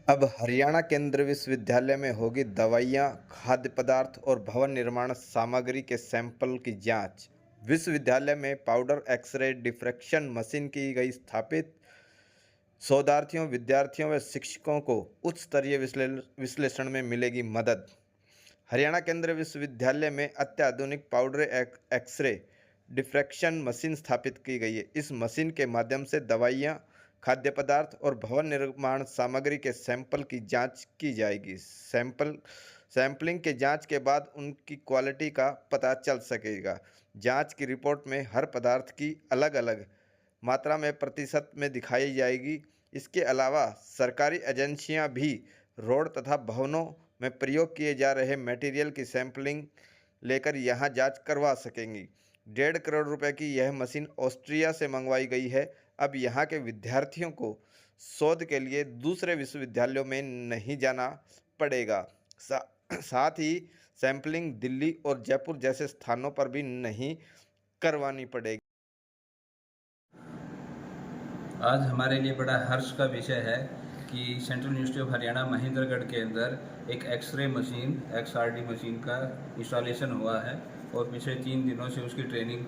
अब हरियाणा केंद्रीय विश्वविद्यालय में होगी दवाइयाँ, खाद्य पदार्थ और भवन निर्माण सामग्री के सैंपल की जांच। विश्वविद्यालय में पाउडर एक्स-रे डिफ्रैक्शन मशीन की गई स्थापित। शोधार्थियों, विद्यार्थियों व शिक्षकों को उच्च स्तरीय विश्लेषण में मिलेगी मदद। हरियाणा केंद्रीय विश्वविद्यालय में अत्याधुनिक पाउडर एक्स-रे डिफ्रैक्शन मशीन स्थापित की गई है। इस मशीन के माध्यम से दवाइयाँ, खाद्य पदार्थ और भवन निर्माण सामग्री के सैंपल की जांच की जाएगी। सैंपलिंग के जांच के बाद उनकी क्वालिटी का पता चल सकेगा। जांच की रिपोर्ट में हर पदार्थ की अलग-अलग मात्रा में प्रतिशत में दिखाई जाएगी। इसके अलावा सरकारी एजेंसियां भी रोड तथा भवनों में प्रयोग किए जा रहे मटेरियल की सैंपलिंग लेकर यहां जांच करवा सकेंगी। 1.5 करोड़ रुपए की यह मशीन ऑस्ट्रिया से मंगवाई गई है। अब यहाँ के विद्यार्थियों को शोध के लिए दूसरे विश्वविद्यालयों में नहीं जाना पड़ेगा। साथ ही सैंपलिंग दिल्ली और जयपुर जैसे स्थानों पर भी नहीं करवानी पड़ेगी। आज हमारे लिए बड़ा हर्ष का विषय है कि central university of Haryana Mahendragarh के अंदर एक एक्सरे मशीन XRD मशीन का इंस्टॉलेशन हुआ है और पिछले 3 दिनों से उसकी ट्रेनिंग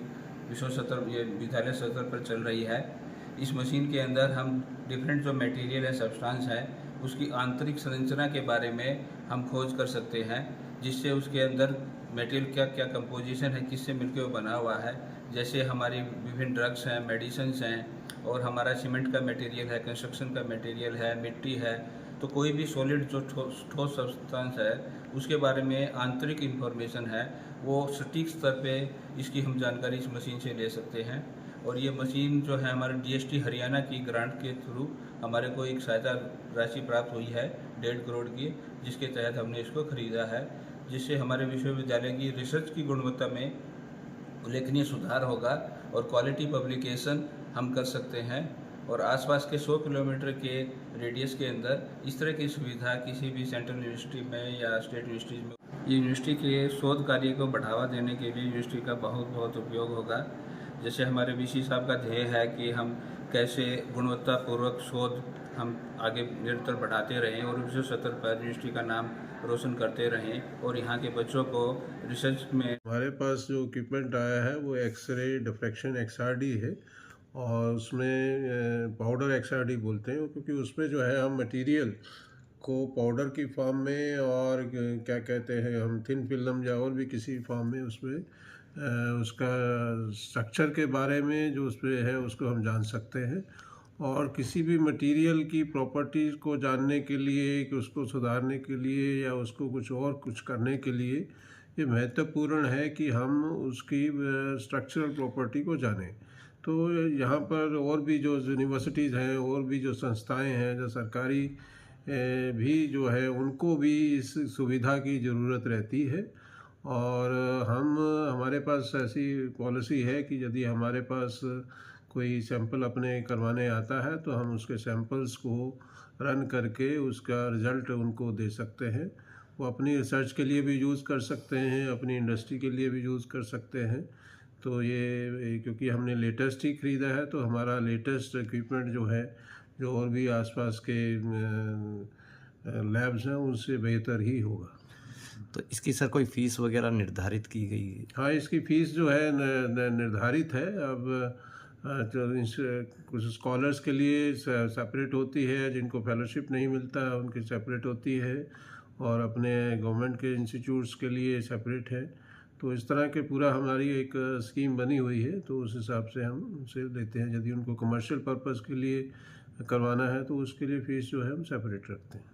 विद्यालय स्तर पर चल रही है। इस मशीन के अंदर हम डिफरेंट जो मटेरियल है, सब्सटेंस है, उसकी आंतरिक संरचना के बारे में हम खोज कर सकते हैं, जिससे उसके अंदर मटेरियल क्या क्या कंपोजिशन है, किससे मिलकर वो बना हुआ है। जैसे हमारी विभिन्न ड्रग्स हैं, मेडिसिन्स हैं, और हमारा सीमेंट का मटेरियल है, कंस्ट्रक्शन का मटेरियल है, मिट्टी है, तो कोई भी सॉलिड जो ठोस सब्सटेंस है उसके बारे में आंतरिक इन्फॉर्मेशन है, वो सटीक स्तर पे इसकी हम जानकारी इस मशीन से ले सकते हैं। और ये मशीन जो है हमारे DST हरियाणा की ग्रांट के थ्रू हमारे को एक सहायता राशि प्राप्त हुई है 1.5 करोड़ की, जिसके तहत हमने इसको खरीदा है, जिससे हमारे विश्वविद्यालय की रिसर्च की गुणवत्ता में उल्लेखनीय सुधार होगा और क्वालिटी पब्लिकेशन हम कर सकते हैं। और आसपास के 100 किलोमीटर के रेडियस के अंदर इस तरह की सुविधा किसी भी सेंट्रल यूनिवर्सिटी में या स्टेट यूनिवर्सिटीज़ में यूनिवर्सिटी के शोध कार्य को बढ़ावा देने के लिए यूनिवर्सिटी का बहुत बहुत उपयोग होगा। जैसे हमारे VC साहब का ध्येय है कि हम कैसे गुणवत्तापूर्वक शोध हम आगे निरंतर बढ़ाते रहें और विश्व स्तर पर यूनिवर्सिटी का नाम रोशन करते रहें और यहाँ के बच्चों को रिसर्च में। हमारे पास जो इक्विपमेंट आया है वो एक्सरे डिफ्रैक्शन XRD है और उसमें पाउडर XRD बोलते हैं, क्योंकि उसमें जो है हम मटेरियल को पाउडर की फॉर्म में और क्या कहते हैं हम थिन फिल्म या और भी किसी फॉर्म में उसमें उसका स्ट्रक्चर के बारे में जो उसमें है उसको हम जान सकते हैं। और किसी भी मटेरियल की प्रॉपर्टीज़ को जानने के लिए, कि उसको सुधारने के लिए या उसको कुछ करने के लिए ये महत्वपूर्ण है कि हम उसकी स्ट्रक्चरल प्रॉपर्टी को जानें। तो यहाँ पर और भी जो यूनिवर्सिटीज़ हैं और भी जो संस्थाएं हैं, जो सरकारी भी जो है, उनको भी इस सुविधा की ज़रूरत रहती है। और हमारे पास ऐसी पॉलिसी है कि यदि हमारे पास कोई सैंपल अपने करवाने आता है तो हम उसके सैंपल्स को रन करके उसका रिज़ल्ट उनको दे सकते हैं। वो अपनी रिसर्च के लिए भी यूज़ कर सकते हैं, अपनी इंडस्ट्री के लिए भी यूज़ कर सकते हैं। तो ये क्योंकि हमने लेटेस्ट ही ख़रीदा है तो हमारा लेटेस्ट इक्विपमेंट जो है, जो और भी आसपास के लैब्स हैं उनसे बेहतर ही होगा। तो इसकी सर कोई फ़ीस वगैरह निर्धारित की गई है? हाँ, इसकी फ़ीस जो है निर्धारित है। अब कुछ स्कॉलर्स के लिए सेपरेट होती है, जिनको फेलोशिप नहीं मिलता उनकी सेपरेट होती है, और अपने गवर्नमेंट के इंस्टीट्यूट्स के लिए सेपरेट है। तो इस तरह के पूरा हमारी एक स्कीम बनी हुई है, तो उस हिसाब से हम उनसे लेते हैं। यदि उनको कमर्शियल पर्पज़ के लिए करवाना है तो उसके लिए फ़ीस जो है हम सेपरेट रखते हैं।